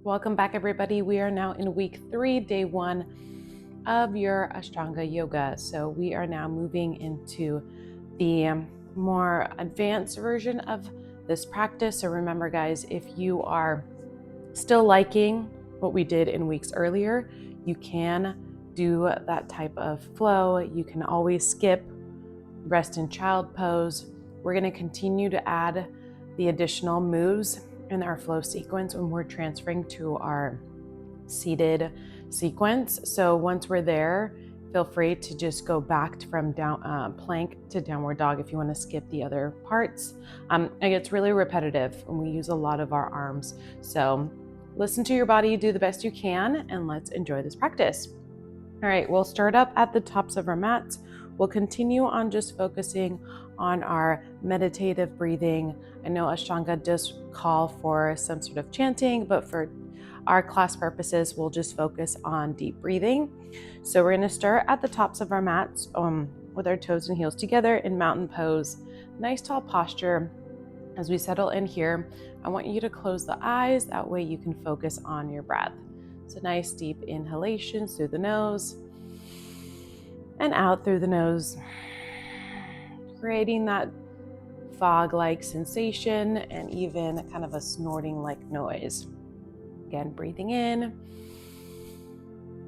Welcome back, everybody. We are now in week 3, day 1 of your Ashtanga yoga. So we are now moving into the more advanced version of this practice. So remember, guys, if you are still liking what we did in weeks earlier, you can do that type of flow. You can always skip rest in child pose. We're going to continue to add the additional moves in our flow sequence when we're transferring to our seated sequence. So once we're there, feel free to just go back from down plank to downward dog if you want to skip the other parts. It gets really repetitive and we use a lot of our arms. So listen to your body, do the best you can, and let's enjoy this practice. All right, we'll start up at the tops of our mats. We'll continue on just focusing on our meditative breathing. I know Ashtanga does call for some sort of chanting, but for our class purposes, we'll just focus on deep breathing. So we're going to start at the tops of our mats with our toes and heels together in mountain pose. Nice tall posture. As we settle in here, I want you to close the eyes. That way you can focus on your breath. So nice deep inhalations through the nose and out through the nose, creating that fog-like sensation and even kind of a snorting-like noise. Again, breathing in,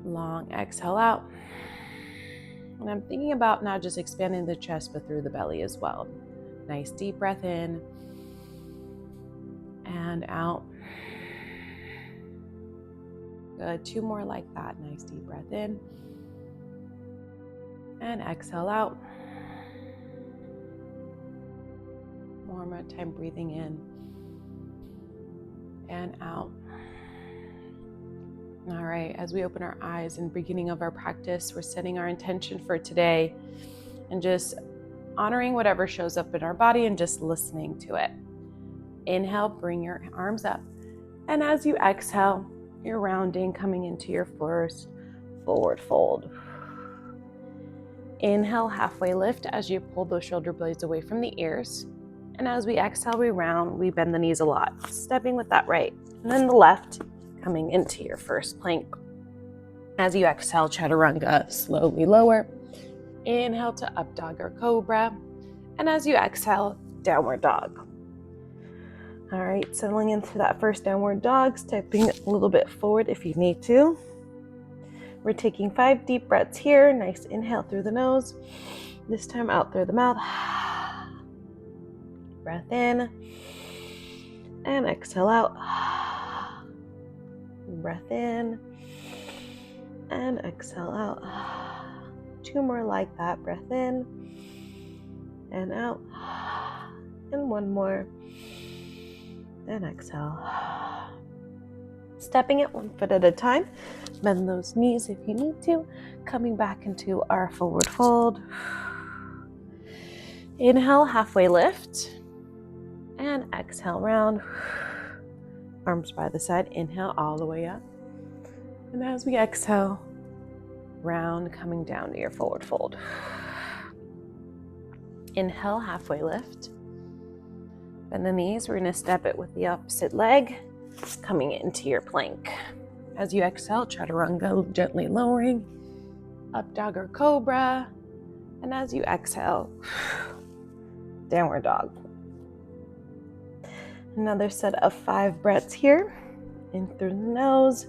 long exhale out. And I'm thinking about now just expanding the chest, but through the belly as well. Nice deep breath in and out. Good, 2 more like that. Nice deep breath in and exhale out. One more time, breathing in and out. All right, as we open our eyes in the beginning of our practice, we're setting our intention for today and just honoring whatever shows up in our body and just listening to it. Inhale, bring your arms up. And as you exhale, you're rounding, coming into your first forward fold. Inhale, halfway lift as you pull those shoulder blades away from the ears. And as we exhale, we round, we bend the knees a lot, stepping with that right. And then the left, coming into your first plank. As you exhale, chaturanga, slowly lower. Inhale to up dog or cobra. And as you exhale, downward dog. All right, settling into that first downward dog, stepping a little bit forward if you need to. We're taking 5 deep breaths here. Nice inhale through the nose. This time out through the mouth. Breath in and exhale out. Breath in and exhale out. 2 more like that. Breath in and out. And 1 more. And exhale. Stepping it 1 foot at a time. Bend those knees if you need to. Coming back into our forward fold. Inhale, halfway lift. And exhale, round. Arms by the side. Inhale all the way up. And as we exhale, round, coming down to your forward fold. Inhale, halfway lift. Bend the knees. We're going to step it with the opposite leg, coming into your plank. As you exhale, chaturanga, gently lowering, up dog or cobra. And as you exhale, downward dog. Another set of 5 breaths here. In through the nose,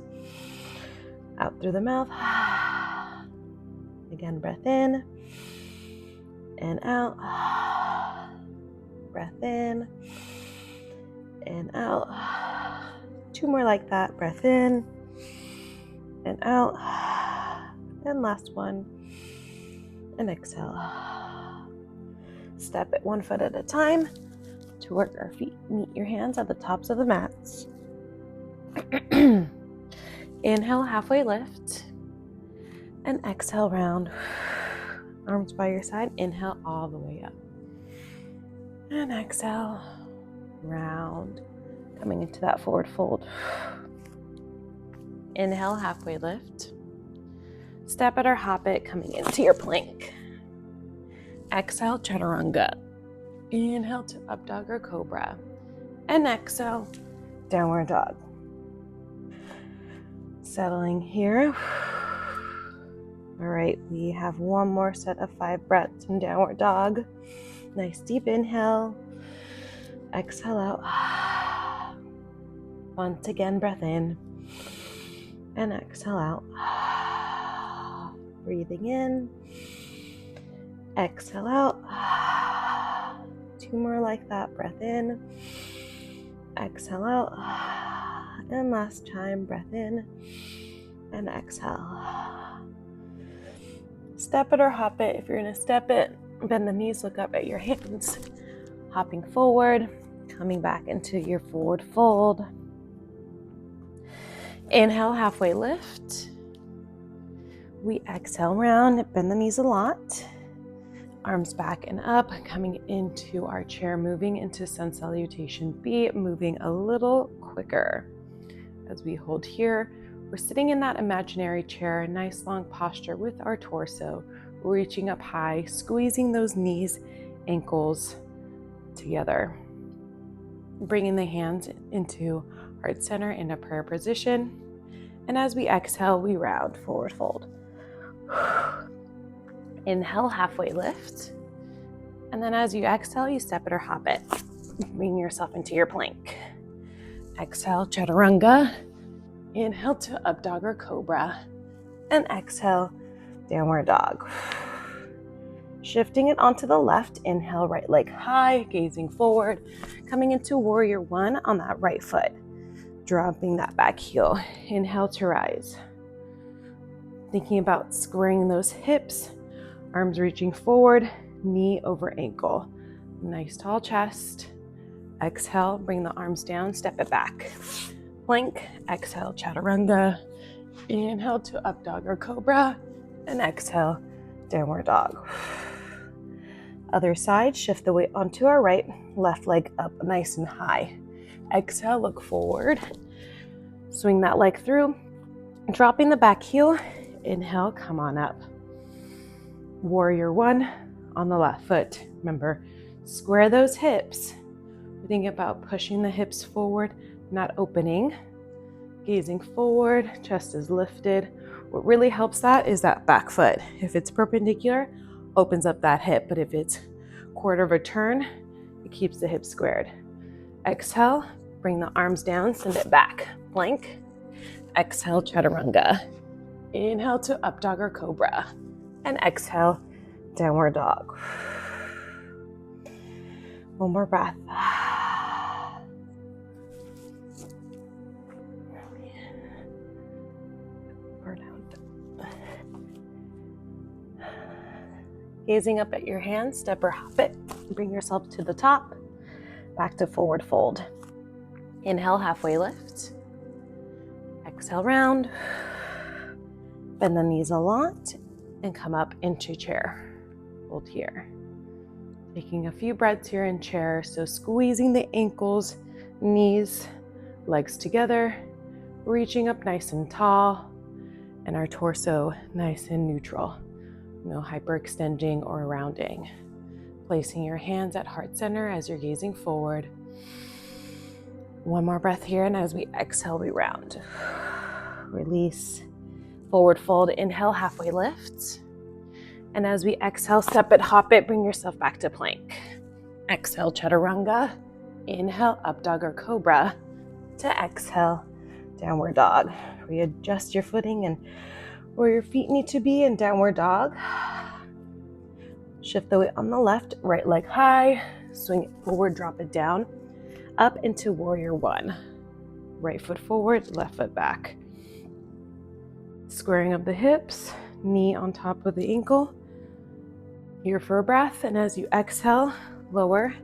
out through the mouth. Again, breath in and out. Breath in and out. 2 more like that. Breath in and out. And last one. And exhale. Step it 1 foot at a time to work our feet. Meet your hands at the tops of the mats. Inhale, halfway lift. And exhale, round. Arms by your side. Inhale all the way up. And exhale, round, coming into that forward fold. Inhale, halfway lift. Step it or hop it, coming into your plank. Exhale, chaturanga. Inhale to up dog or cobra. And exhale, downward dog. Settling here. All right, we have one more set of 5 breaths in downward dog. Nice deep inhale. Exhale out. Once again, breath in and exhale out. Breathing in, exhale out. 2 more like that. Breath in, exhale out. And last time, breath in and exhale. Step it or hop it. If you're gonna step it, bend the knees, look up at your hands. Hopping forward, coming back into your forward fold. Inhale, halfway lift. We exhale round, bend the knees a lot. Arms back and up, coming into our chair, moving into sun salutation B, moving a little quicker. As we hold here, we're sitting in that imaginary chair, nice long posture with our torso, reaching up high, squeezing those knees, ankles together. Bringing the hands into heart center in a prayer position. And as we exhale, we round, forward fold. Inhale, halfway lift. And then as you exhale, you step it or hop it. Bring yourself into your plank. Exhale, chaturanga. Inhale to up dog or cobra. And exhale, downward dog. Shifting it onto the left, inhale, right leg high, gazing forward. Coming into warrior 1 on that right foot. Dropping that back heel. Inhale to rise. Thinking about squaring those hips, arms reaching forward, knee over ankle. Nice tall chest. Exhale, bring the arms down, step it back. Plank, exhale, chaturanga. Inhale to up dog or cobra, and exhale, downward dog. Other side, shift the weight onto our right, left leg up nice and high. Exhale, look forward. Swing that leg through, dropping the back heel. Inhale, come on up. Warrior 1 on the left foot. Remember, square those hips. Think about pushing the hips forward, not opening. Gazing forward, chest is lifted. What really helps that is that back foot. If it's perpendicular, opens up that hip, but if it's quarter of a turn, it keeps the hip squared. Exhale, bring the arms down, send it back. Plank. Exhale, chaturanga. Inhale to up dog or cobra. And exhale, downward dog. One more breath. Gazing up at your hands, step or hop it. Bring yourself to the top. Back to forward fold. Inhale, halfway lift. Exhale, round. Bend the knees a lot and come up into chair. Hold here. Taking a few breaths here in chair. So squeezing the ankles, knees, legs together. Reaching up nice and tall. And our torso nice and neutral. No hyperextending or rounding. Placing your hands at heart center as you're gazing forward. One more breath here, and as we exhale, we round. Release. Forward fold, inhale, halfway lift. And as we exhale, step it, hop it, bring yourself back to plank. Exhale, chaturanga. Inhale, up dog or cobra. To exhale, downward dog. Readjust your footing and where your feet need to be in downward dog. Shift the weight on the left, right leg high, swing it forward, drop it down, up into warrior 1. Right foot forward, left foot back. Squaring of the hips, knee on top of the ankle. Here for a breath, and as you exhale, lower,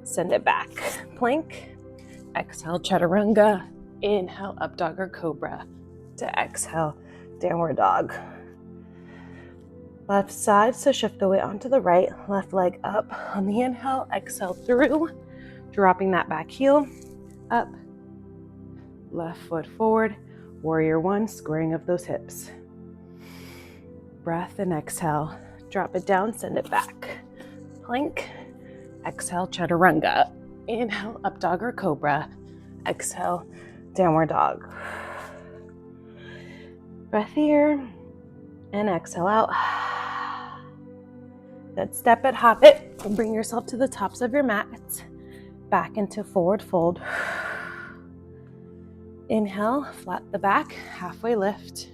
send it back. Plank, exhale, chaturanga, inhale, up dog or cobra. To exhale, downward dog. Left side, so shift the weight onto the right, left leg up on the inhale, exhale through, dropping that back heel, up, left foot forward, warrior 1, squaring of those hips. Breath and exhale, drop it down, send it back. Plank, exhale, chaturanga, inhale, up dog or cobra, exhale, downward dog. breath here, and exhale out. Good. Step it, hop it, and bring yourself to the tops of your mats. Back into forward fold. Inhale, flat the back, halfway lift.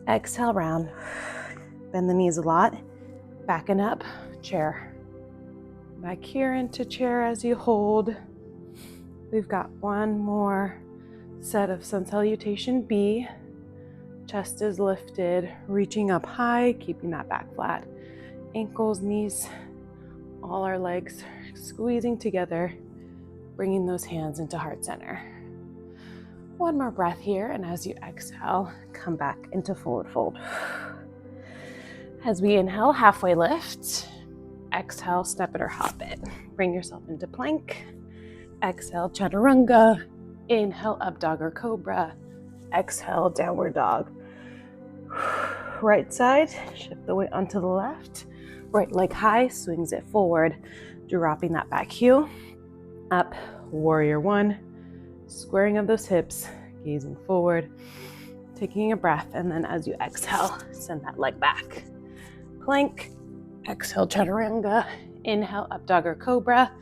Exhale, round. Bend the knees a lot. Backing up, chair. Back here into chair as you hold. We've got one more set of sun salutation B. Chest is lifted, reaching up high, keeping that back flat. Ankles, knees, all our legs squeezing together, bringing those hands into heart center. One more breath here, and as you exhale, come back into forward fold. As we inhale, halfway lift. Exhale, step it or hop it. Bring yourself into plank. Exhale, chaturanga. Inhale, up dog or cobra. Exhale, downward dog. Right side, shift the weight onto the left. Right leg high, swings it forward, dropping that back heel. Up, warrior one. Squaring of those hips, gazing forward, taking a breath, and then as you exhale, send that leg back. Plank, exhale, chaturanga. Inhale, up dog or cobra.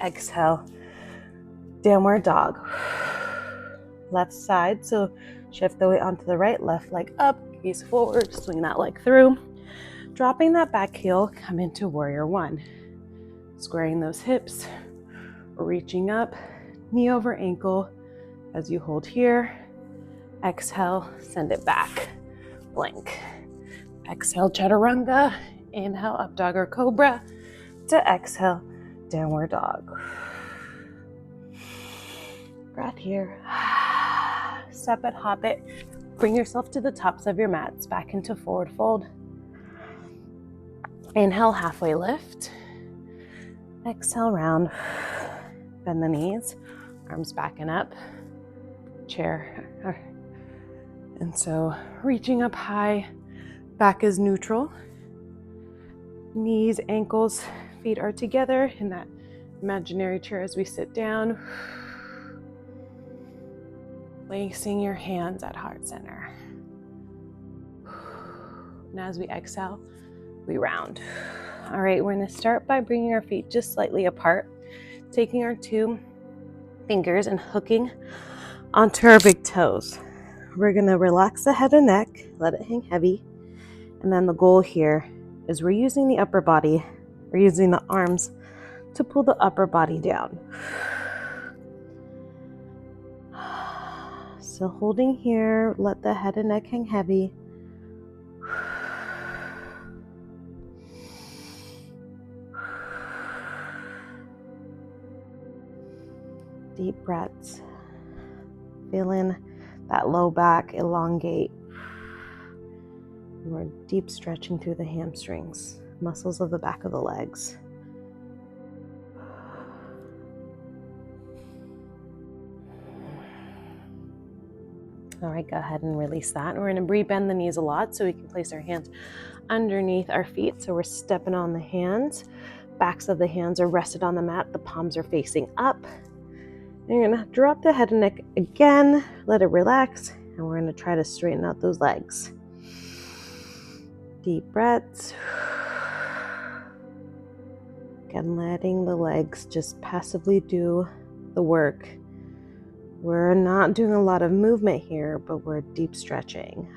Exhale, downward dog. Left side, so shift the weight onto the right, left leg up, gaze forward, swing that leg through. Dropping that back heel, come into warrior one. Squaring those hips, reaching up, knee over ankle as you hold here. Exhale, send it back. Plank. Exhale, chaturanga. Inhale, up dog or cobra. To exhale, downward dog. Breath here. Step it, hop it. Bring yourself to the tops of your mats, back into forward fold. Inhale, halfway lift. Exhale, round. Bend the knees, arms back and up. Chair. And so reaching up high, back is neutral. Knees, ankles, feet are together in that imaginary chair as we sit down. Placing your hands at heart center. And as we exhale, we round. All right, we're gonna start by bringing our feet just slightly apart, taking our two fingers and hooking onto our big toes. We're gonna relax the head and neck, let it hang heavy. And then the goal here is we're using the upper body, we're using the arms to pull the upper body down. So holding here, let the head and neck hang heavy. Deep breaths. Feeling that low back elongate. We're deep stretching through the hamstrings, muscles of the back of the legs. All right, go ahead and release that. And we're gonna re-bend the knees a lot so we can place our hands underneath our feet. So we're stepping on the hands. Backs of the hands are rested on the mat. The palms are facing up. And you're gonna drop the head and neck again, let it relax, and we're gonna try to straighten out those legs. Deep breaths. Again, letting the legs just passively do the work. We're not doing a lot of movement here, but we're deep stretching.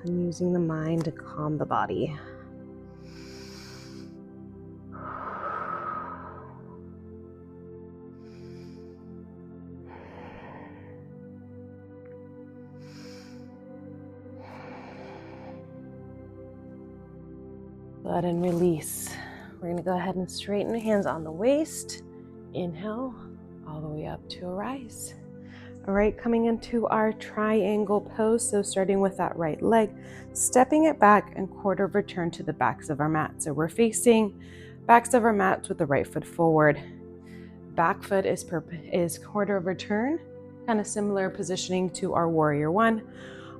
And using the mind to calm the body. Go ahead and release. We're gonna go ahead and straighten the hands on the waist. Inhale, all the way up to a rise. All right, coming into our triangle pose. So starting with that right leg, stepping it back and quarter of a turn to the backs of our mat. So we're facing backs of our mats with the right foot forward. Back foot is quarter of a turn, kind of similar positioning to our warrior one.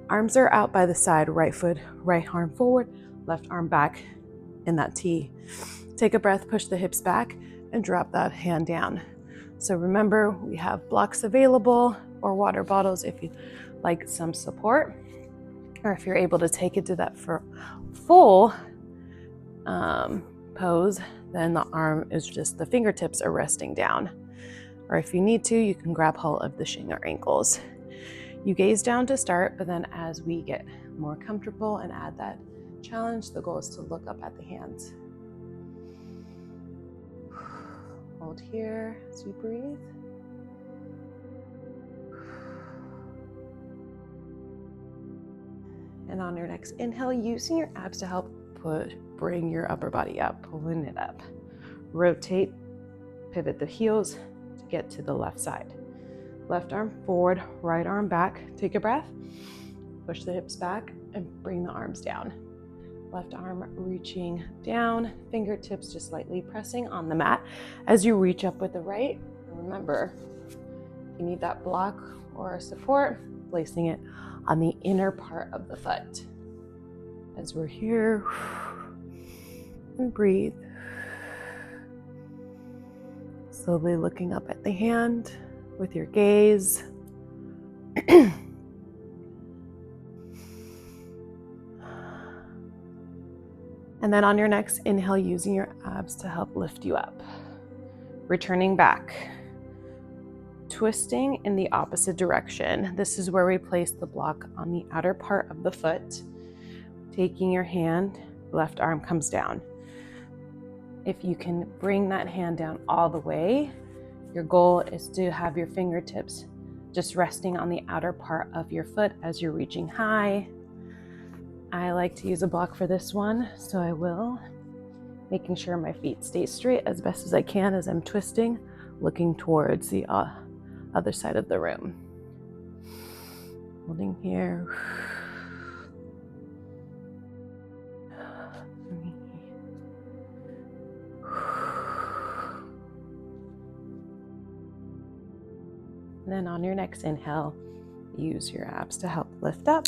Arms are out by the side, right foot, right arm forward, left arm back in that T. Take a breath, push the hips back, and drop that hand down. So remember, we have blocks available or water bottles if you like some support, or if you're able to take it to that for full pose, then the arm is just, the fingertips are resting down. Or if you need to, you can grab hold of the shin or ankles. You gaze down to start, but then as we get more comfortable and add that challenge, the goal is to look up at the hands. Hold here as we breathe. And on your next inhale, using your abs to help bring your upper body up, pulling it up. Rotate, pivot the heels to get to the left side. Left arm forward, right arm back. Take a breath, push the hips back and bring the arms down. Left arm reaching down, fingertips just lightly pressing on the mat as you reach up with the right. Remember, if you need that block or support, placing it on the inner part of the foot. As we're here, and breathe. Slowly looking up at the hand with your gaze. And then on your next inhale, using your abs to help lift you up. Returning back. Twisting in the opposite direction. This is where we place the block on the outer part of the foot. Taking your hand, left arm comes down. If you can bring that hand down all the way, your goal is to have your fingertips just resting on the outer part of your foot as you're reaching high. I like to use a block for this one, so I will. Making sure my feet stay straight as best as I can as I'm twisting, looking towards the other side of the room. Holding here. And then on your next inhale, use your abs to help lift up.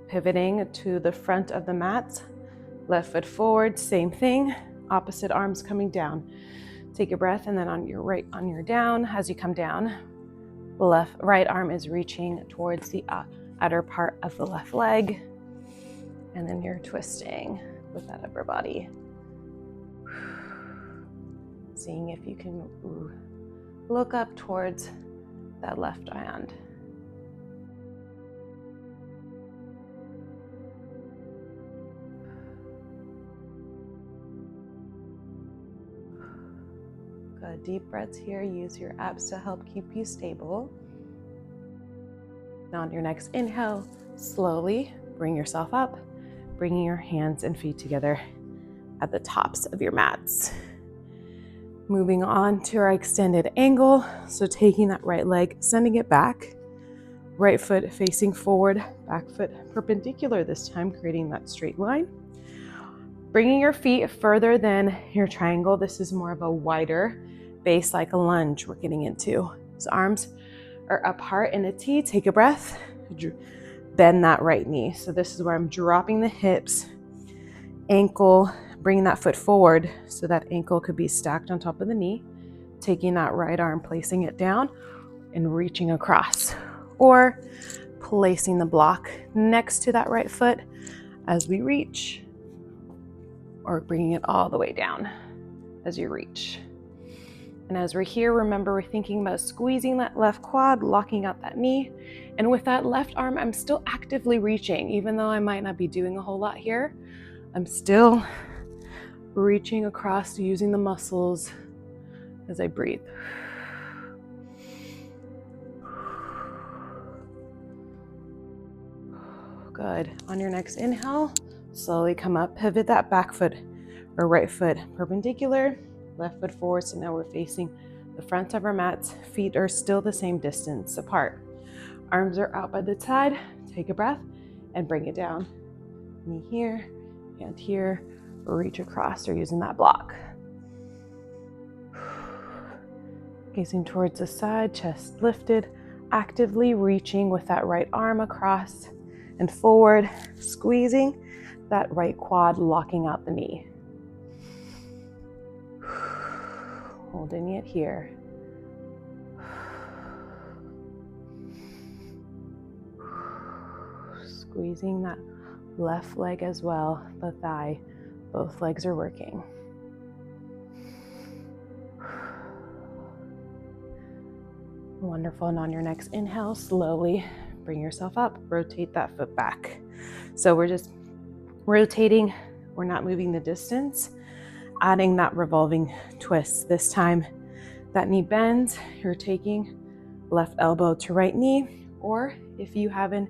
Pivoting to the front of the mat, left foot forward, same thing, opposite arms coming down. Take a breath, and then on your down, as you come down, right arm is reaching towards the outer part of the left leg, and then you're twisting with that upper body. Seeing if you can look up towards that left hand. Good, deep breaths here. Use your abs to help keep you stable. Now on your next inhale, slowly bring yourself up, bringing your hands and feet together at the tops of your mats. Moving on to our extended angle. So taking that right leg, sending it back, right foot facing forward, back foot perpendicular this time, creating that straight line. Bringing your feet further than your triangle. This is more of a wider base, like a lunge we're getting into. So arms are apart in a T. Take a breath, bend that right knee. So this is where I'm dropping the hips, ankle, bringing that foot forward so that ankle could be stacked on top of the knee. Taking that right arm, placing it down and reaching across, or placing the block next to that right foot as we reach, or bringing it all the way down as you reach. And as we're here, remember, we're thinking about squeezing that left quad, locking out that knee. And with that left arm, I'm still actively reaching. Even though I might not be doing a whole lot here, I'm still reaching across, using the muscles as I breathe. Good. On your next inhale, slowly come up, pivot that back foot or right foot perpendicular, left foot forward. So now we're facing the front of our mats. Feet are still the same distance apart. Arms are out by the side. Take a breath and bring it down. Knee here, hand here, reach across or using that block. Gazing towards the side, chest lifted, actively reaching with that right arm across and forward, squeezing that right quad, locking out the knee. Hold holding it here. Squeezing that left leg as well, the thigh. Both legs are working. Wonderful. And on your next inhale, slowly bring yourself up. Rotate that foot back. So we're just rotating. We're not moving the distance. Adding that revolving twist. This time that knee bends. You're taking left elbow to right knee. Or if you haven't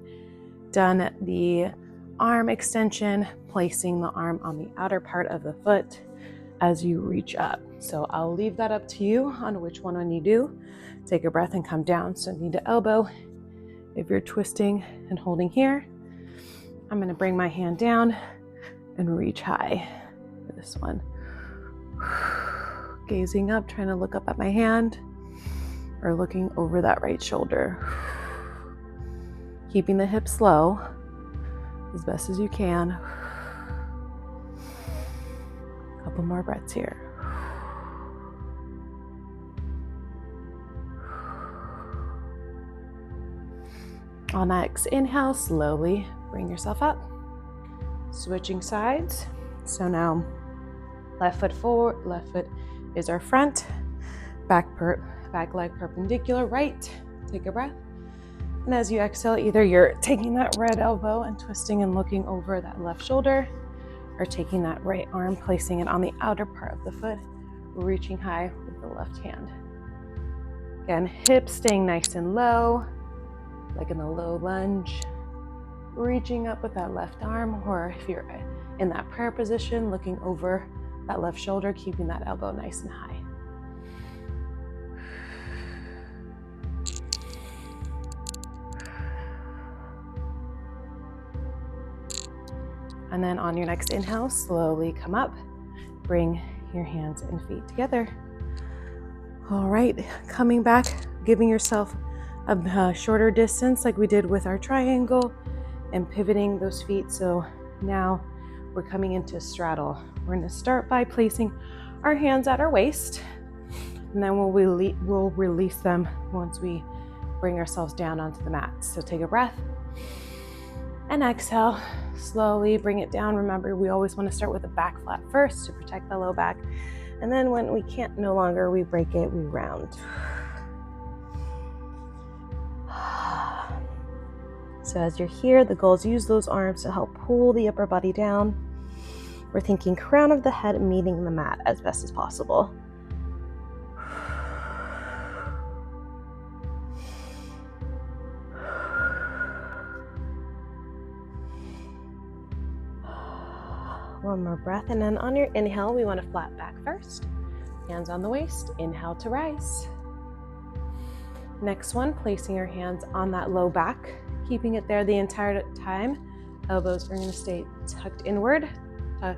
done the arm extension, placing the arm on the outer part of the foot as you reach up. So I'll leave that up to you on which one you do. Take a breath and come down. So knee to elbow. If you're twisting and holding here, I'm going to bring my hand down and reach high for this one. Gazing up, trying to look up at my hand or looking over that right shoulder. Keeping the hips low as best as you can. A couple more breaths here. On next inhale, slowly bring yourself up. Switching sides. So now left foot forward, left foot is our front, back leg perpendicular, right. Take a breath. And as you exhale, either you're taking that right elbow and twisting and looking over that left shoulder, or taking that right arm, placing it on the outer part of the foot, reaching high with the left hand. Again, hips staying nice and low, like in a low lunge. Reaching up with that left arm, or if you're in that prayer position, looking over that left shoulder, keeping that elbow nice and high. And then on your next inhale, slowly come up. Bring your hands and feet together. All right, coming back, giving yourself a shorter distance like we did with our triangle and pivoting those feet. So now we're coming into straddle. We're going to start by placing our hands at our waist, and then we'll release them once we bring ourselves down onto the mat. So take a breath and exhale. Slowly bring it down. Remember, we always want to start with the back flat first to protect the low back. And then when we can't no longer, we break it, we round. So as you're here, the goal is use those arms to help pull the upper body down. We're thinking crown of the head meeting the mat as best as possible. One more breath, and then on your inhale, we want to flat back first. Hands on the waist, inhale to rise. Next one, placing your hands on that low back, keeping it there the entire time. Elbows are going to stay tucked inward, a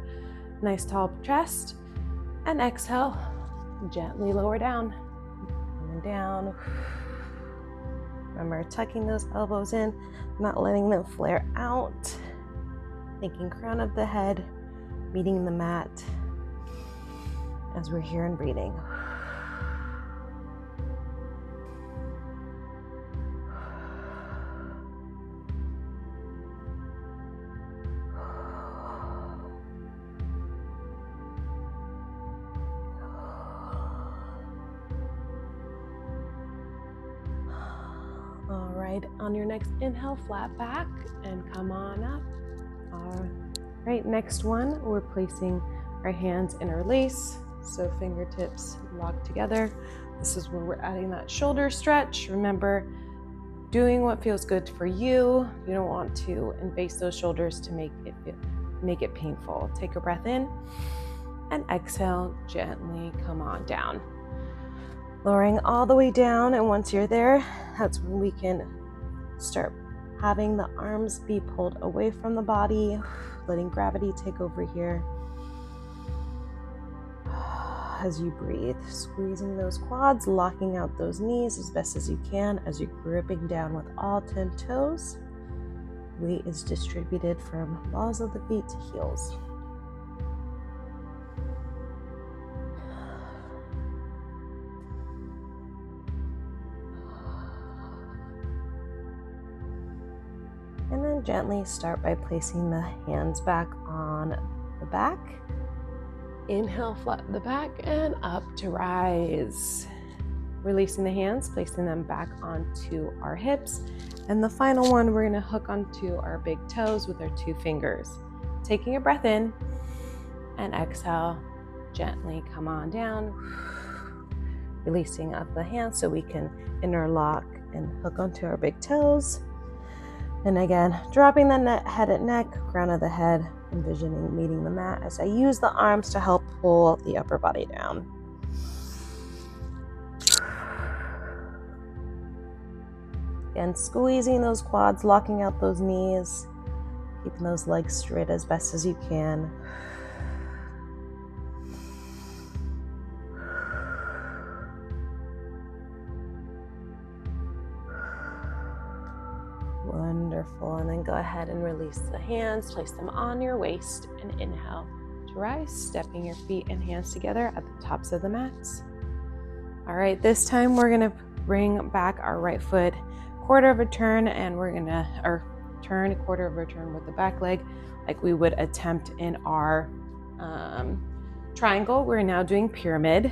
nice tall chest. And exhale, gently lower down, and down. Remember, tucking those elbows in, not letting them flare out. Thinking crown of the head, meeting the mat as we're here and breathing. All right, on your next inhale, flat back and come on up. All right, next one, we're placing our hands interlace, so fingertips locked together. This is where we're adding that shoulder stretch. Remember, doing what feels good for you. You don't want to invade those shoulders to make it painful. Take a breath in and exhale, gently come on down. Lowering all the way down, and once you're there, that's when we can start having the arms be pulled away from the body, letting gravity take over here. As you breathe, squeezing those quads, locking out those knees as best as you can as you're gripping down with all 10 toes. Weight is distributed from balls of the feet to heels. And then gently start by placing the hands back on the back. Inhale, flatten the back and up to rise. Releasing the hands, placing them back onto our hips. And the final one, we're gonna hook onto our big toes with our 2 fingers. Taking a breath in and exhale, gently come on down. Releasing up the hands so we can interlock and hook onto our big toes. And again, dropping the head and neck, crown of the head, envisioning meeting the mat as I use the arms to help pull the upper body down. And squeezing those quads, locking out those knees, keeping those legs straight as best as you can. Wonderful. And then go ahead and release the hands, place them on your waist, and inhale to rise, stepping your feet and hands together at the tops of the mats. All right, this time we're gonna bring back our right foot quarter of a turn, and we're gonna turn quarter of a turn with the back leg like we would attempt in our triangle. We're now doing pyramid.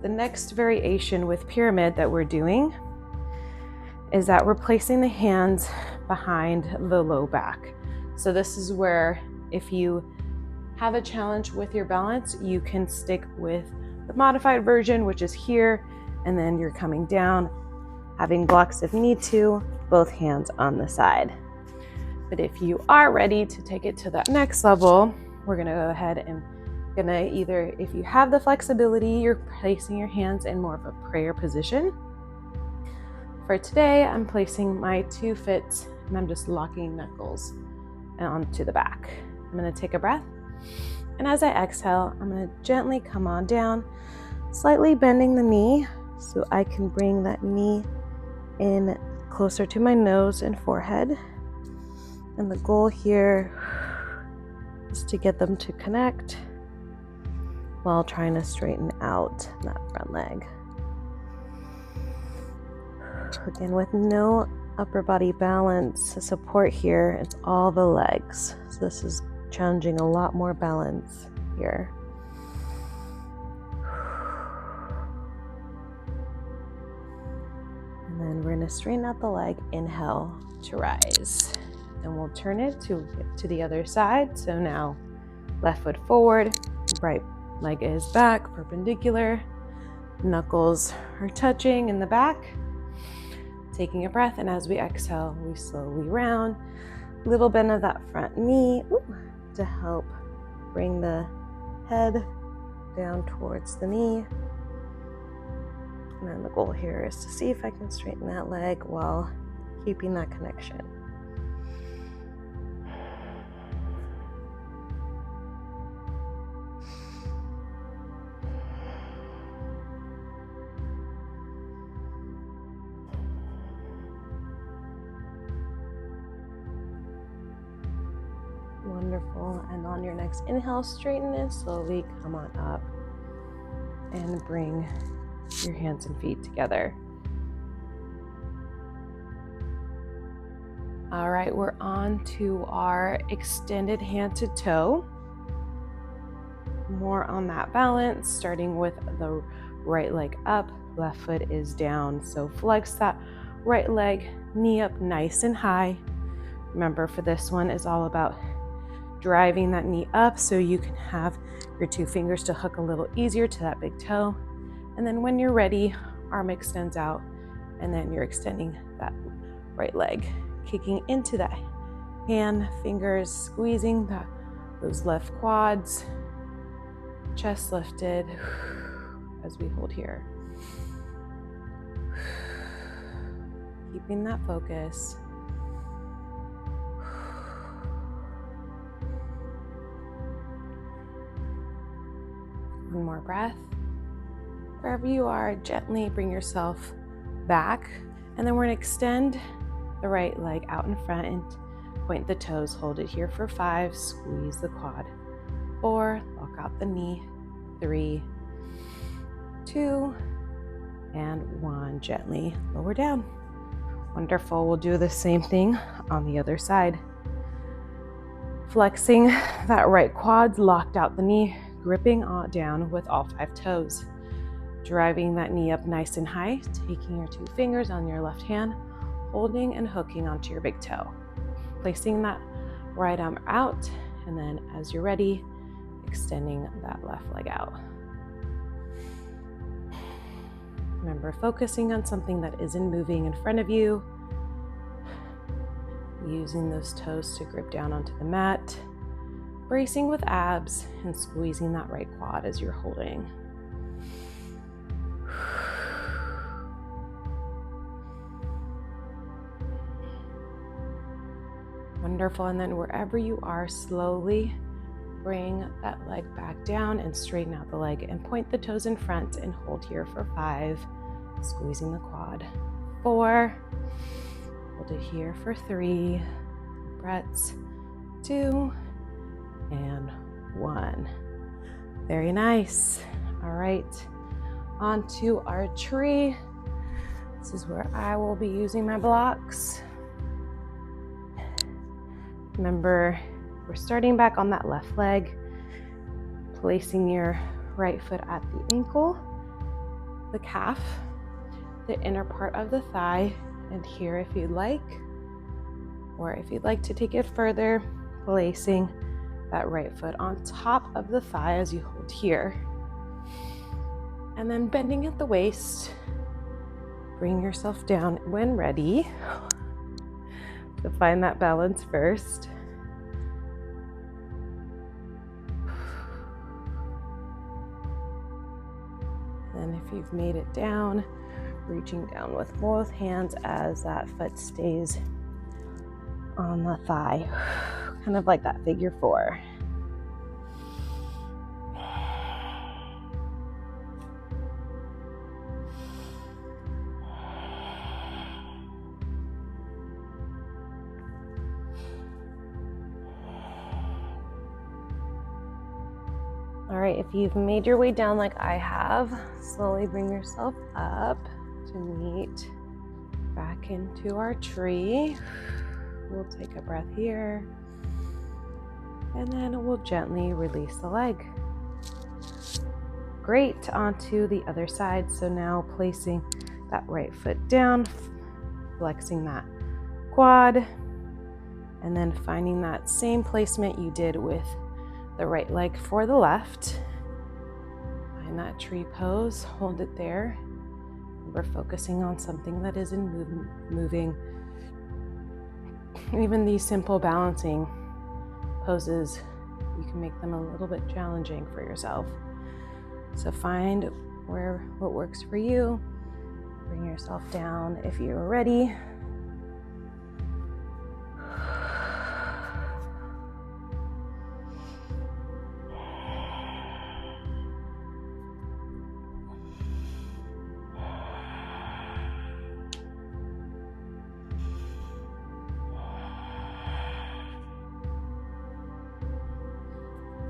The next variation with pyramid that we're doing is that we're placing the hands behind the low back. So this is where if you have a challenge with your balance, you can stick with the modified version, which is here, and then you're coming down, having blocks if need to, both hands on the side. But if you are ready to take it to that next level, we're gonna go ahead and either, if you have the flexibility, you're placing your hands in more of a prayer position. For today, I'm placing my 2 fists and I'm just locking knuckles onto the back. I'm gonna take a breath. And as I exhale, I'm gonna gently come on down, slightly bending the knee so I can bring that knee in closer to my nose and forehead. And the goal here is to get them to connect while trying to straighten out that front leg. Again, with no upper body balance support here, it's all the legs. So this is challenging a lot more balance here. And then we're gonna straighten out the leg, inhale to rise. And we'll turn it to the other side. So now left foot forward, right leg is back, perpendicular. Knuckles are touching in the back. Taking a breath, and as we exhale, we slowly round. Little bend of that front knee to help bring the head down towards the knee. And then the goal here is to see if I can straighten that leg while keeping that connection. Wonderful. And on your next inhale, straighten and slowly come on up and bring your hands and feet together. All right, we're on to our extended hand to toe. More on that balance, starting with the right leg up, left foot is down. So flex that right leg, knee up nice and high. Remember, for this one is all about driving that knee up so you can have your 2 fingers to hook a little easier to that big toe. And then when you're ready, arm extends out, and then you're extending that right leg, kicking into that hand, fingers, squeezing those left quads, chest lifted as we hold here. Keeping that focus. One more breath. Wherever you are, gently bring yourself back. And then we're gonna extend the right leg out in front and point the toes. Hold it here for 5, squeeze the quad. 4, lock out the knee. 3, 2, and 1. Gently lower down. Wonderful. We'll do the same thing on the other side. Flexing that right quad, locked out the knee, gripping down with all 5 toes. Driving that knee up nice and high, taking your 2 fingers on your left hand, holding and hooking onto your big toe. Placing that right arm out, and then as you're ready, extending that left leg out. Remember, focusing on something that isn't moving in front of you, using those toes to grip down onto the mat, bracing with abs, and squeezing that right quad as you're holding. Wonderful. And then wherever you are, slowly bring that leg back down and straighten out the leg and point the toes in front and hold here for 5, squeezing the quad. 4, hold it here for 3, breaths, 2, and 1. Very nice. All right, on to our tree. This is where I will be using my blocks. Remember, we're starting back on that left leg, placing your right foot at the ankle, the calf, the inner part of the thigh, and here if you'd like, or if you'd like to take it further, placing that right foot on top of the thigh as you hold here. And then bending at the waist, bring yourself down when ready. To find that balance first. And if you've made it down, reaching down with both hands as that foot stays on the thigh, kind of like that figure 4. All right, if you've made your way down like I have, slowly bring yourself up to meet back into our tree. We'll take a breath here, and then we'll gently release the leg. Great, onto the other side. So now placing that right foot down, flexing that quad, and then finding that same placement you did with the right leg for the left. Find that tree pose, hold it there. We're focusing on something that isn't moving. Even these simple balancing poses, you can make them a little bit challenging for yourself. So find what works for you. Bring yourself down if you're ready.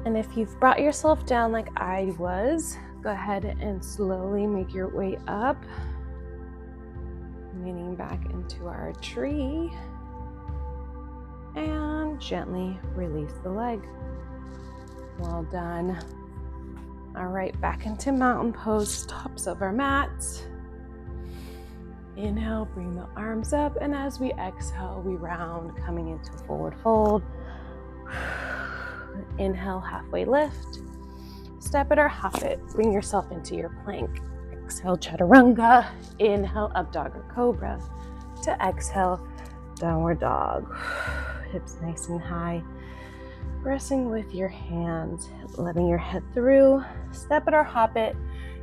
And if you've brought yourself down like I was, go ahead and slowly make your way up, leaning back into our tree, and gently release the leg. Well done. All right, back into mountain pose, tops of our mats. Inhale, bring the arms up, and as we exhale, we round, coming into forward fold. Inhale, halfway lift. Step it or hop it. Bring yourself into your plank. Exhale, chaturanga. Inhale, up dog or cobra. To exhale, downward dog. Hips nice and high. Pressing with your hands, letting your head through. Step it or hop it.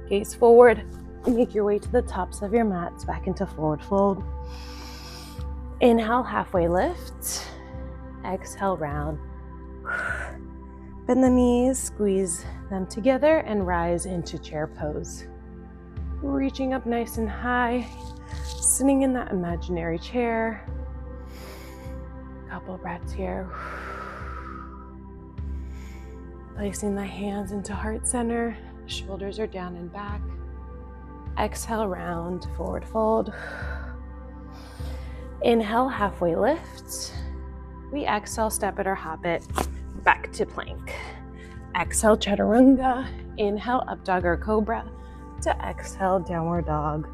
Gaze forward. Make your way to the tops of your mats, back into forward fold. Inhale, halfway lift. Exhale, round. Bend the knees, squeeze them together, and rise into chair pose. Reaching up nice and high, sitting in that imaginary chair. Couple breaths here. Placing the hands into heart center, shoulders are down and back. Exhale, round, forward fold. Inhale, halfway lift. We exhale, step it or hop it back to plank. Exhale, chaturanga. Inhale, up dog or cobra. To exhale, downward dog.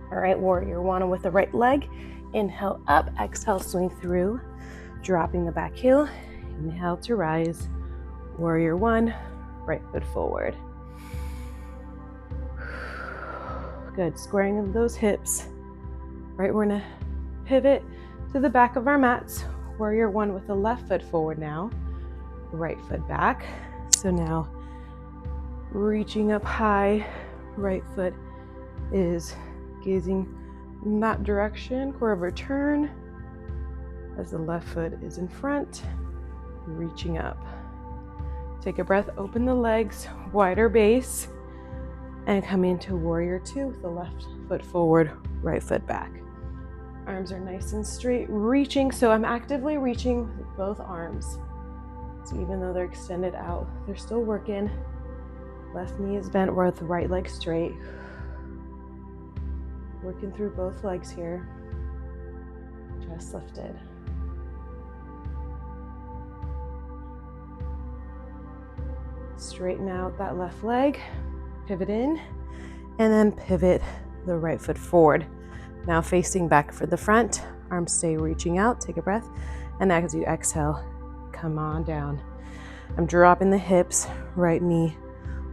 All right, warrior one with the right leg. Inhale up, exhale, swing through, dropping the back heel. Inhale to rise. Warrior one, right foot forward. Good, squaring those hips. Right, we're gonna pivot to the back of our mats. Warrior one with the left foot forward now, right foot back. So now reaching up high, right foot is gazing in that direction, core of return, as the left foot is in front, reaching up. Take a breath, open the legs, wider base, and come into warrior two with the left foot forward, right foot back. Arms are nice and straight, reaching, so I'm actively reaching with both arms. So even though they're extended out, they're still working. Left knee is bent with the right leg straight. Working through both legs here. Chest lifted. Straighten out that left leg, pivot in, and then pivot the right foot forward. Now facing back for the front, arms stay reaching out, take a breath, and as you exhale, come on down. I'm dropping the hips, right knee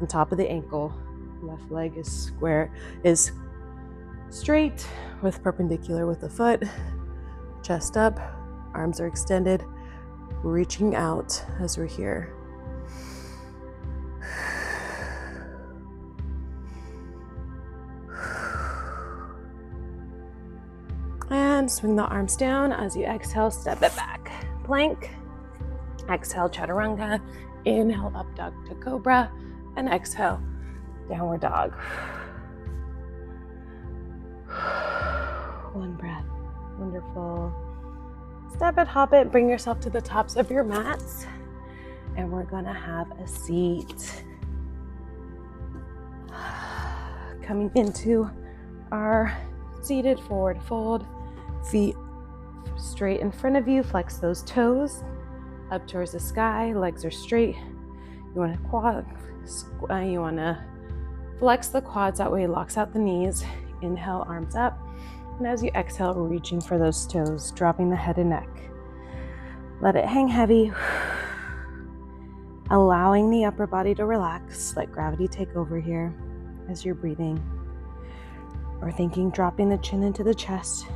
on top of the ankle, left leg is square, is straight with perpendicular with the foot, chest up, arms are extended, reaching out as we're here. And swing the arms down as you exhale, step it back. Plank, exhale, chaturanga, inhale, up dog to cobra, and exhale, downward dog. One breath, wonderful. Step it, hop it, bring yourself to the tops of your mats, and we're gonna have a seat. Coming into our seated forward fold, feet straight in front of you, flex those toes up towards the sky, legs are straight. You want to flex the quads, that way it locks out the knees. Inhale, arms up, and as you exhale, reaching for those toes, dropping the head and neck. Let it hang heavy, allowing the upper body to relax, let gravity take over here as you're breathing. Or thinking, dropping the chin into the chest.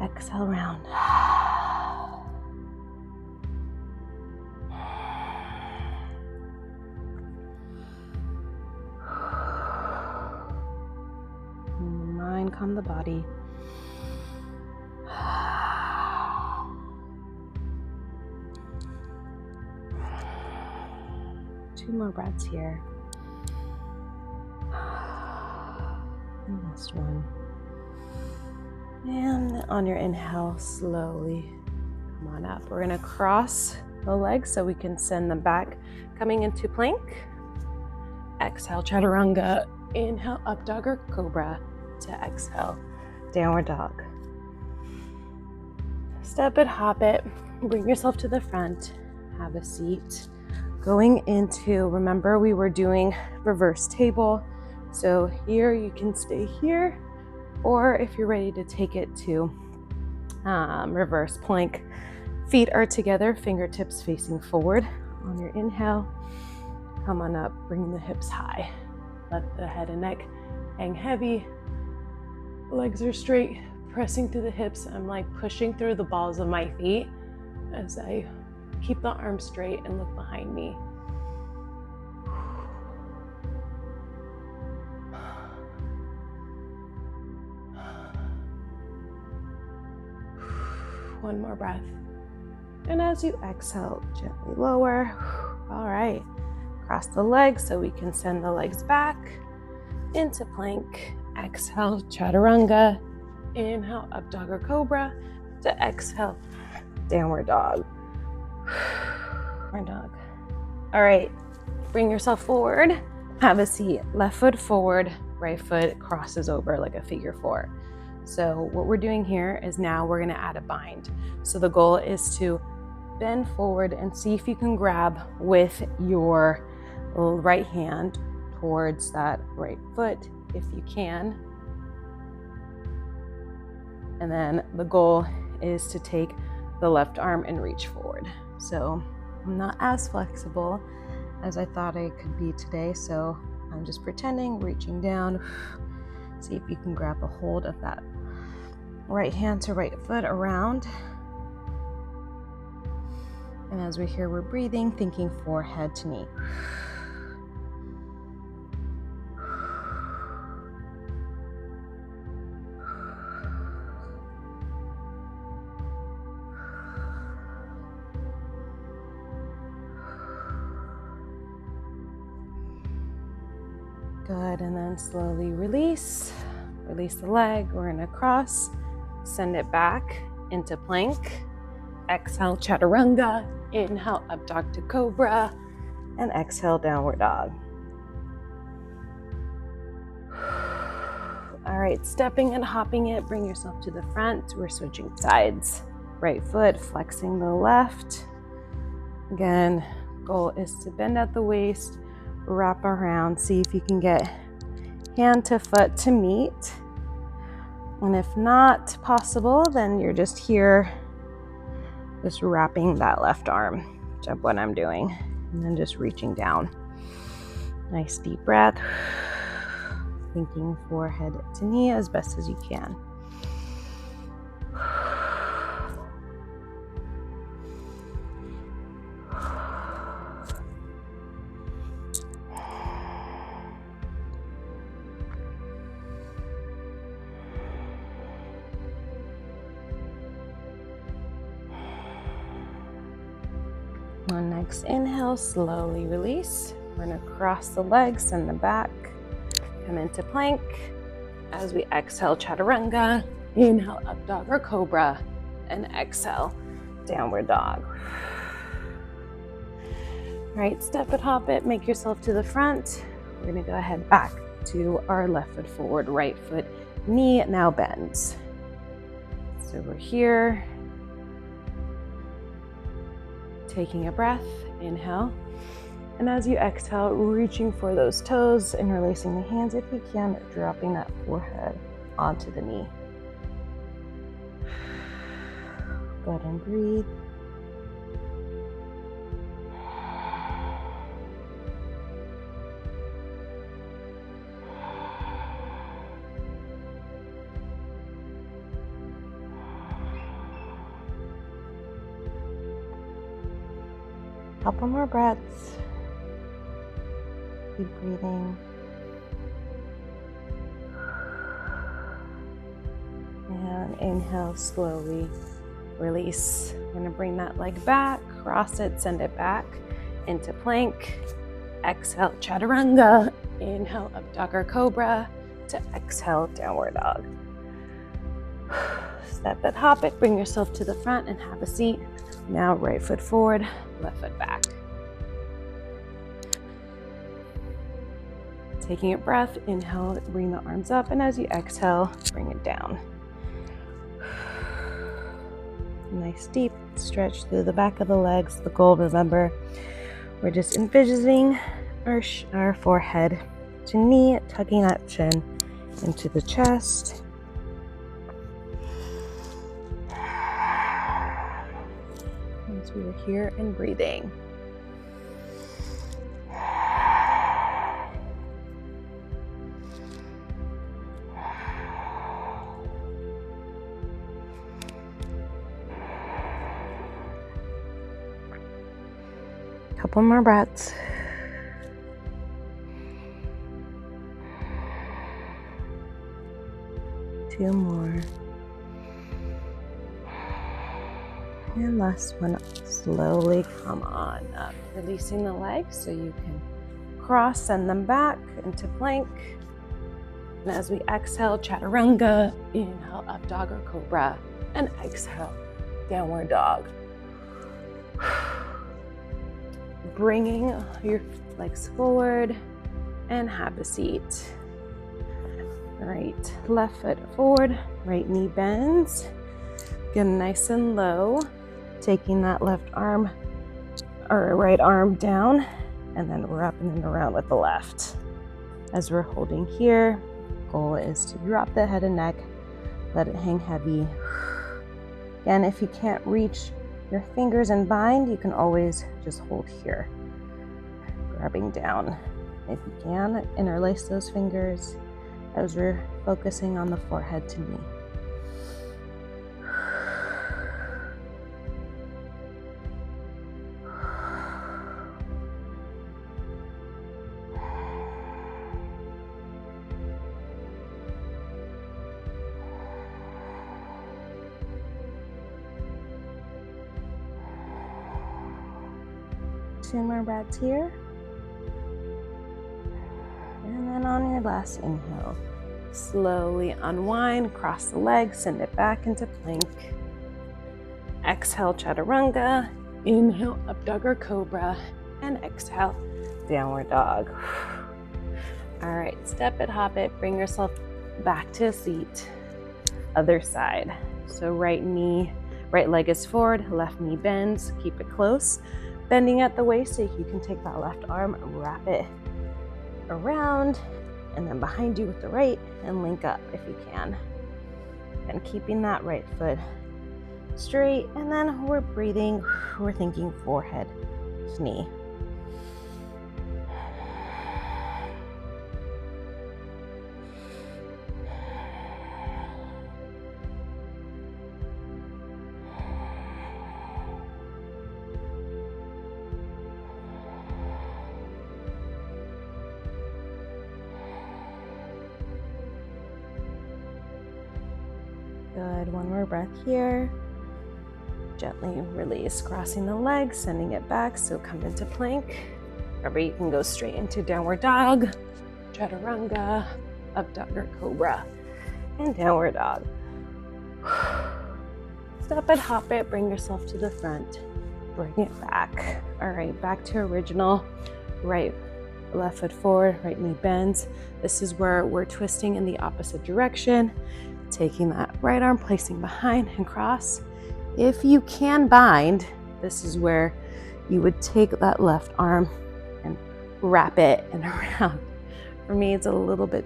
Exhale, round. Mind, calm the body. Two more breaths here. Last one. And on your inhale, slowly come on up. We're gonna cross the legs so we can send them back. Coming into plank. Exhale, chaturanga. Inhale, up dog or cobra. To exhale, downward dog. Step it, hop it. Bring yourself to the front. Have a seat. Going into, remember we were doing reverse table. So here you can stay here, or if you're ready to take it to reverse plank, feet are together, fingertips facing forward. On your inhale, come on up, bring the hips high. Let the head and neck hang heavy. Legs are straight, pressing through the hips. I'm like pushing through the balls of my feet as I keep the arms straight and look behind me. One more breath. And as you exhale, gently lower. All right. Cross the legs so we can send the legs back into plank. Exhale, chaturanga. Inhale, up dog or cobra. To exhale, downward dog. Downward dog. All right. Bring yourself forward. Have a seat. Left foot forward, right foot crosses over like a figure 4. So what we're doing here is now we're going to add a bind. So the goal is to bend forward and see if you can grab with your right hand towards that right foot if you can. And then the goal is to take the left arm and reach forward. So I'm not as flexible as I thought I could be today, so I'm just pretending, reaching down. See if you can grab a hold of that right hand to right foot around. And as we're here, we're breathing, thinking forehead to knee. Good, and then slowly release. Release the leg, we're gonna cross, send it back into plank. Exhale, chaturanga. Inhale, up dog to cobra. And exhale, downward dog. All right, stepping and hopping it, bring yourself to the front. We're switching sides. Right foot, flexing the left. Again, goal is to bend at the waist, wrap around, see if you can get hand to foot to meet. And if not possible, then you're just here, just wrapping that left arm, which is what I'm doing, and then just reaching down. Nice deep breath, thinking forehead to knee as best as you can. On next inhale, slowly release. We're gonna cross the legs, send them back, come into plank. As we exhale, chaturanga. Inhale, up dog or cobra, and exhale, downward dog. All right, step it, hop it, make yourself to the front. We're gonna go ahead back to our left foot forward, right foot, knee now bends. So we're here. Taking a breath, inhale. And as you exhale, reaching for those toes and releasing the hands if you can, dropping that forehead onto the knee. Go ahead and breathe. Couple more breaths. Keep breathing. And inhale, slowly release. We're gonna bring that leg back, cross it, send it back into plank. Exhale, chaturanga. Inhale, up dog or cobra to exhale, downward dog. Step it, hop it, bring yourself to the front and have a seat. Now right foot forward, left foot back. Taking a breath, inhale, bring the arms up, and as you exhale, bring it down. Nice deep stretch through the back of the legs. The goal, remember, we're just envisioning our forehead to knee, tucking that chin into the chest. Once we are here and breathing. Couple more breaths. Two more. And last one, slowly come on up. Releasing the legs so you can cross, send them back into plank. And as we exhale, chaturanga, inhale, up dog or cobra, and exhale, downward dog. Bringing your legs forward and have a seat. All right, left foot forward, right knee bends. Get nice and low, taking that left arm or right arm down, and then wrapping it around with the left. As we're holding here, goal is to drop the head and neck, let it hang heavy. Again, if you can't reach your fingers and bind, you can always just hold here, grabbing down. If you can, interlace those fingers as we're focusing on the forehead to knee. Two more breaths here. And then on your last inhale, slowly unwind, cross the legs, send it back into plank. Exhale, chaturanga. Inhale, up dog or cobra. And exhale, downward dog. All right, step it, hop it, bring yourself back to a seat. Other side. So right leg is forward, left knee bends, keep it close. Bending at the waist so you can take that left arm, wrap it around, and then behind you with the right, and link up if you can. And keeping that right foot straight, and then we're breathing, we're thinking forehead to knee. Good, one more breath here. Gently release, crossing the legs, sending it back, so come into plank. Or you can go straight into downward dog, chaturanga, up dog or cobra, and downward dog. Step it, hop it, bring yourself to the front, bring it back. All right, back to original, left foot forward, right knee bends. This is where we're twisting in the opposite direction. Taking that right arm, placing behind and cross. If you can bind, this is where you would take that left arm and wrap it and around. For me, it's a little bit,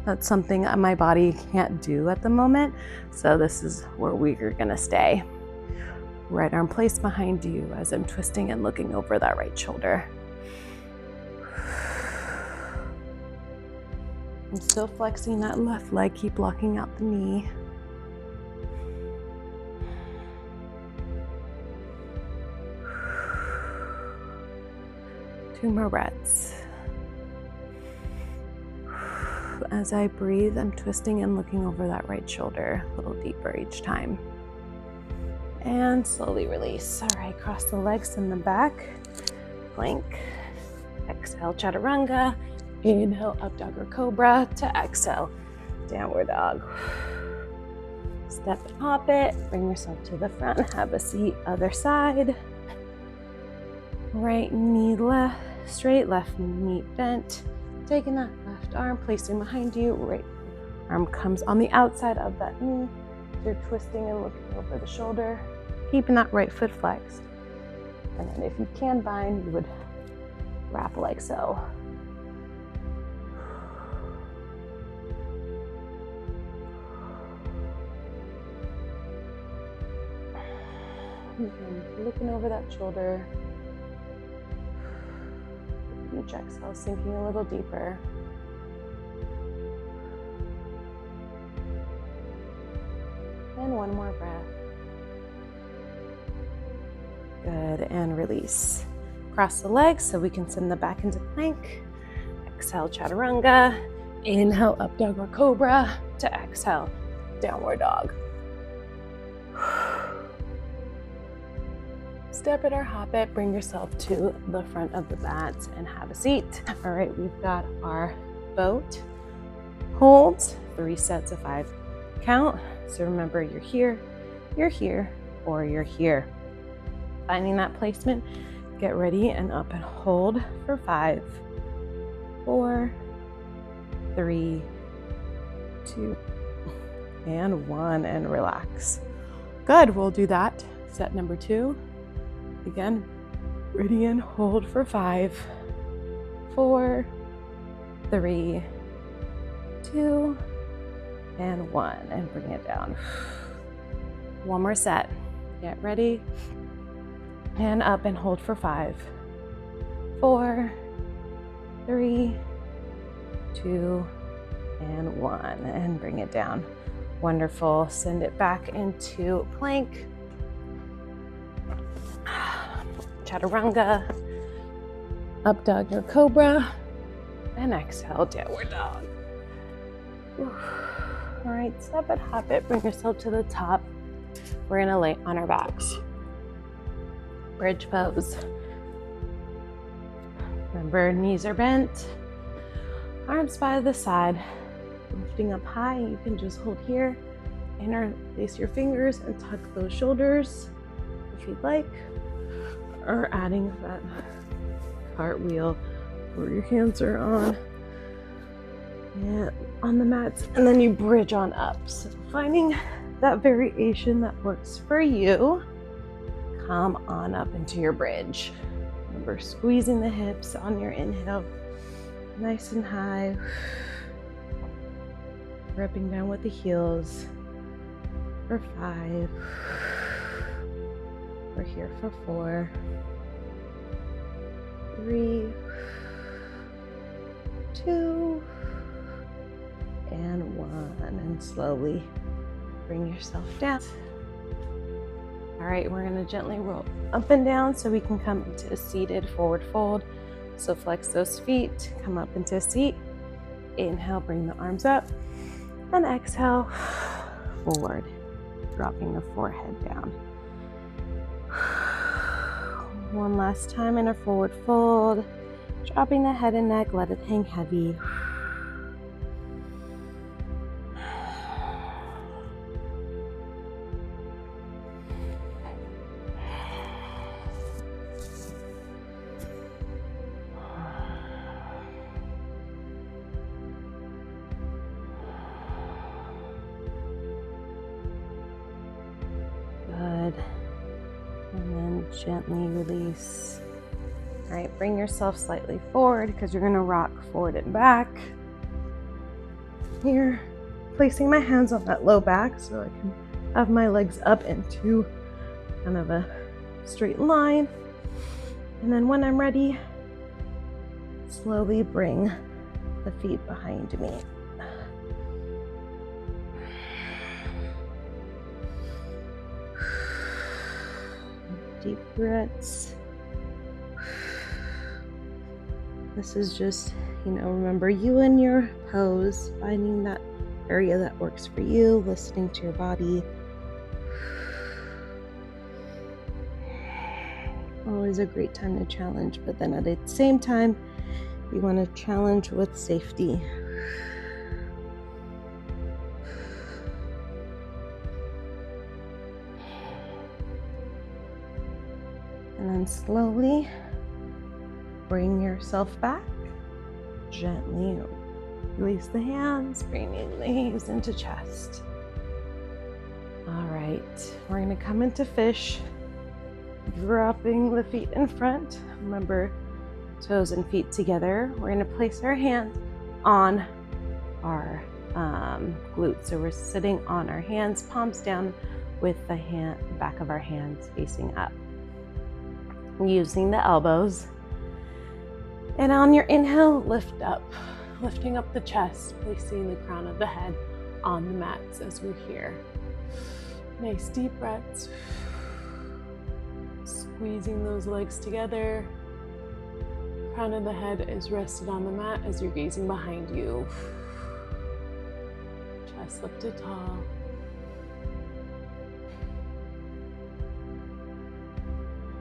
that's something my body can't do at the moment. So this is where we're gonna stay. Right arm placed behind you as I'm twisting and looking over that right shoulder. I'm still flexing that left leg, keep locking out the knee. Two more breaths. As I breathe, I'm twisting and looking over that right shoulder a little deeper each time. And slowly release. All right, cross the legs, send them back. Plank. Exhale, chaturanga. Inhale, up dog or cobra, to exhale, downward dog. Step and hop it, bring yourself to the front, have a seat, other side. Right knee left, straight, left knee bent. Taking that left arm, placing behind you, right arm comes on the outside of that knee. You're twisting and looking over the shoulder, keeping that right foot flexed. And then if you can bind, you would wrap like so. Looking over that shoulder. Each exhale, sinking a little deeper. And one more breath. Good, and release. Cross the legs so we can send the back into plank. Exhale, chaturanga. Inhale, up dog or cobra, to exhale, downward dog. Step it or hop it, bring yourself to the front of the mat and have a seat. All right, we've got our boat holds, 3 sets of 5 count. So remember, you're here, or you're here. Finding that placement, get ready and up and hold for 5, 4, 3, 2, and 1, and relax. Good, we'll do that. Set number 2. Again, ready and hold for 5, 4, 3, 2, and 1, and bring it down. One more set. Get ready. And up and hold for 5, 4, 3, 2, and 1, and bring it down. Wonderful. Send it back into plank. Chaturanga. Up dog or cobra. And exhale, downward dog. All right, step it, hop it, bring yourself to the top. We're gonna lay on our backs. Bridge pose. Remember, knees are bent, arms by the side, lifting up high. You can just hold here, interlace your fingers and tuck those shoulders if you'd like, or adding that cartwheel where your hands are on the mats, and then you bridge on up. So finding that variation that works for you, come on up into your bridge. Remember, squeezing the hips on your inhale, nice and high. Ripping down with the heels for 5. We're here for 4, 3, 2, and 1, and slowly bring yourself down. All right, we're gonna gently roll up and down so we can come into a seated forward fold. So flex those feet, come up into a seat. Inhale, bring the arms up, and exhale, forward, dropping the forehead down. One last time in a forward fold, dropping the head and neck, let it hang heavy. Good. And then gently release. All right, bring yourself slightly forward because you're gonna rock forward and back. Here, placing my hands on that low back so I can have my legs up into kind of a straight line. And then when I'm ready, slowly bring the feet behind me. Deep breaths. This is just, remember you and your pose, finding that area that works for you, listening to your body. Always a great time to challenge, but then at the same time, you want to challenge with safety. And then slowly bring yourself back. Gently release the hands, bringing the knees into chest. All right, we're going to come into fish, dropping the feet in front. Remember, toes and feet together. We're going to place our hands on our glutes. So we're sitting on our hands, palms down, with the back of our hands facing up. Using the elbows. And on your inhale, lift up, lifting up the chest, placing the crown of the head on the mats as we're here. Nice deep breaths. Squeezing those legs together. Crown of the head is rested on the mat as you're gazing behind you. Chest lifted tall.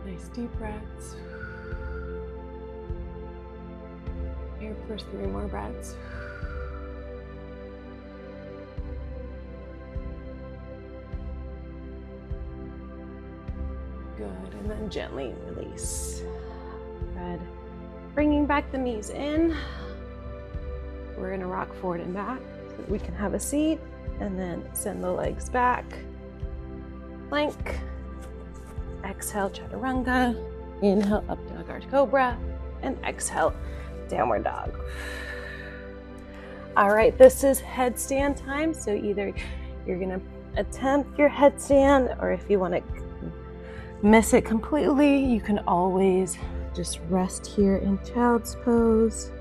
Nice deep breaths. Here for 3 more breaths. Good, and then gently release. Good. Bringing back the knees in. We're gonna rock forward and back. We can have a seat and then send the legs back. Plank. Exhale, chaturanga. Inhale, up dog or cobra. And exhale, downward dog. All right, this is headstand time. So either you're gonna attempt your headstand, or if you want to miss it completely, you can always just rest here in child's pose.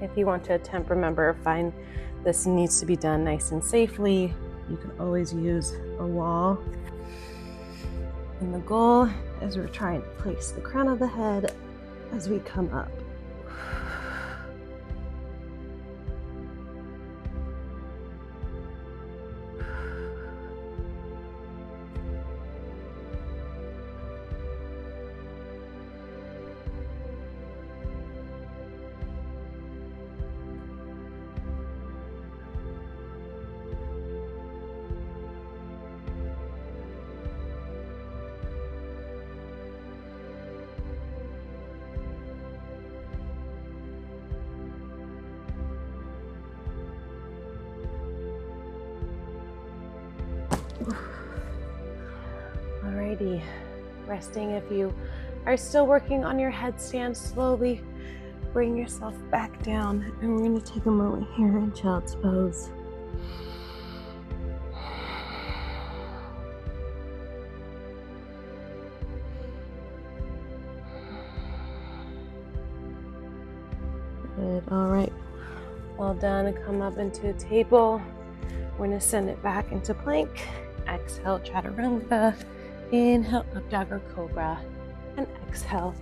If you want to attempt, remember, find this needs to be done nice and safely. You can always use a wall. And the goal is we're trying to place the crown of the head as we come up. Alrighty, resting. If you are still working on your headstand, slowly bring yourself back down, and we're going to take a moment here in child's pose. Good. All right, well done. Come up into a table. We're going to send it back into plank. Exhale, chaturanga. Inhale, up dog or cobra. And exhale,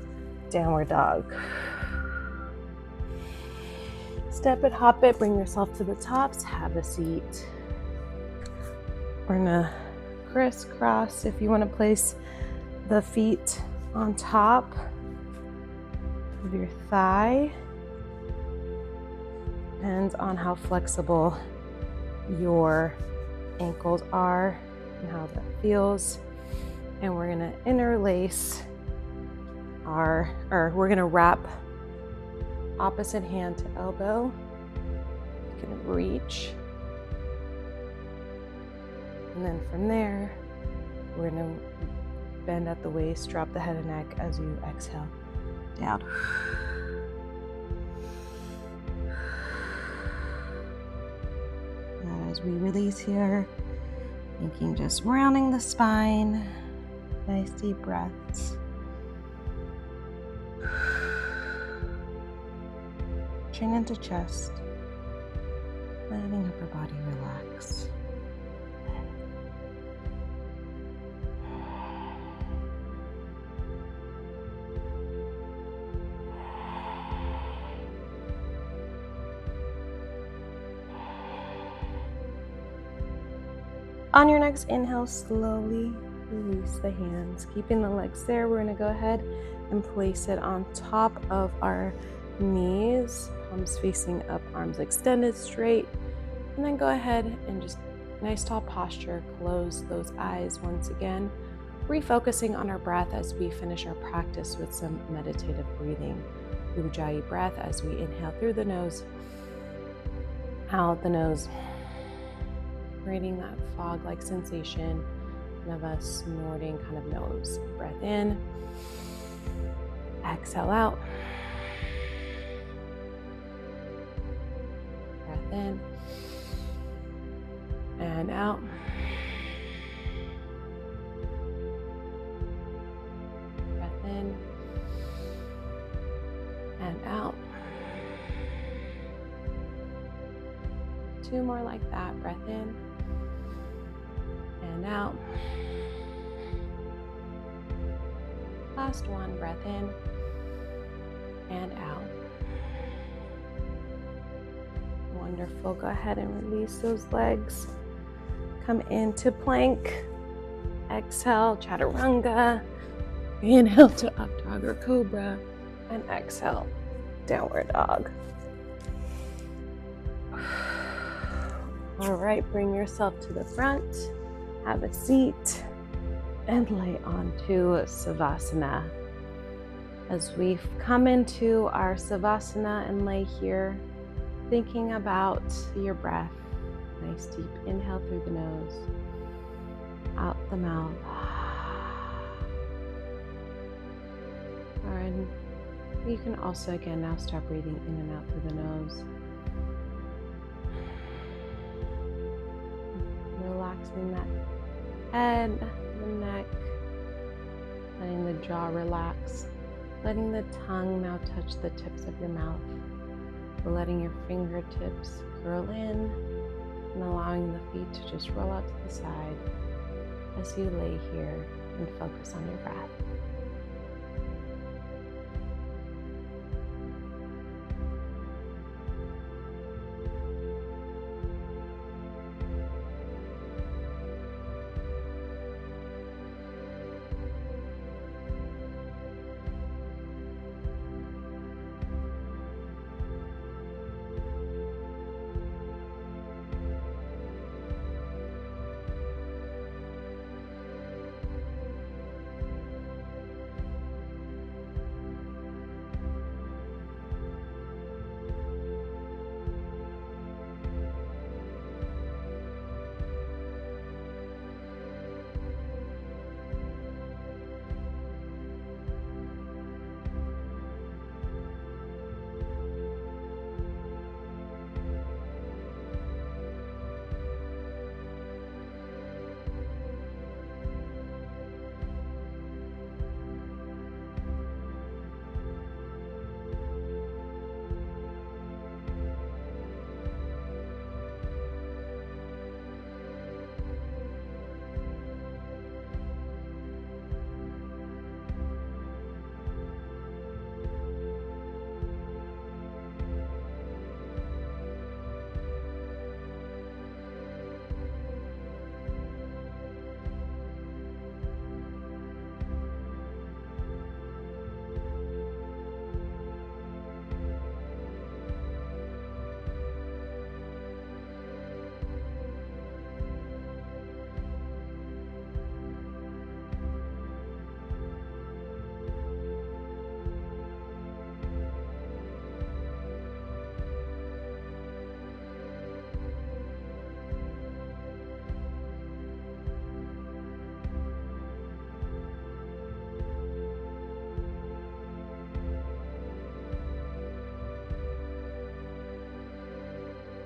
downward dog. Step it, hop it, bring yourself to the tops, have a seat. We're gonna crisscross. If you want to place the feet on top of your thigh, depends on how flexible your ankles are and how that feels. And we're gonna interlace we're gonna wrap opposite hand to elbow. You can reach. And then from there, we're gonna bend at the waist, drop the head and neck as you exhale down. As we release here, thinking just rounding the spine. Nice deep breaths. Chin into chest. Letting upper body relax. On your next inhale, slowly release the hands. Keeping the legs there, we're going to go ahead and place it on top of our knees, palms facing up, arms extended straight. And then go ahead and just nice tall posture, close those eyes once again, refocusing on our breath as we finish our practice with some meditative breathing. Ujjayi breath as we inhale through the nose, out the nose, creating that fog-like sensation of a snorting kind of nose. Breath in, exhale out. Breath in and out. Breath in and out. Two more like that. Breath in and out. Last one, breath in and out. Wonderful. Go ahead and release those legs. Come into plank. Exhale, chaturanga. Inhale to up dog or cobra. And exhale, downward dog. All right, bring yourself to the front. Have a seat. And lay onto Savasana. As we come into our Savasana and lay here, thinking about your breath. Nice deep inhale through the nose, out the mouth. And you can also again now start breathing in and out through the nose. Relaxing that head, the neck, letting the jaw relax, letting the tongue now touch the tips of your mouth, letting your fingertips curl in, and allowing the feet to just roll out to the side as you lay here and focus on your breath.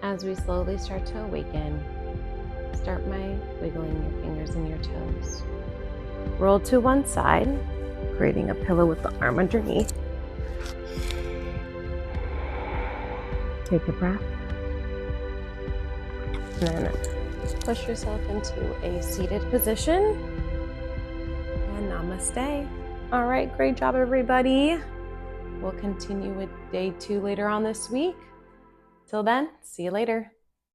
As we slowly start to awaken, start by wiggling your fingers and your toes. Roll to one side, creating a pillow with the arm underneath. Take a breath. And then push yourself into a seated position. And namaste. All right, great job, everybody. We'll continue with day 2 later on this week. Till then, see you later.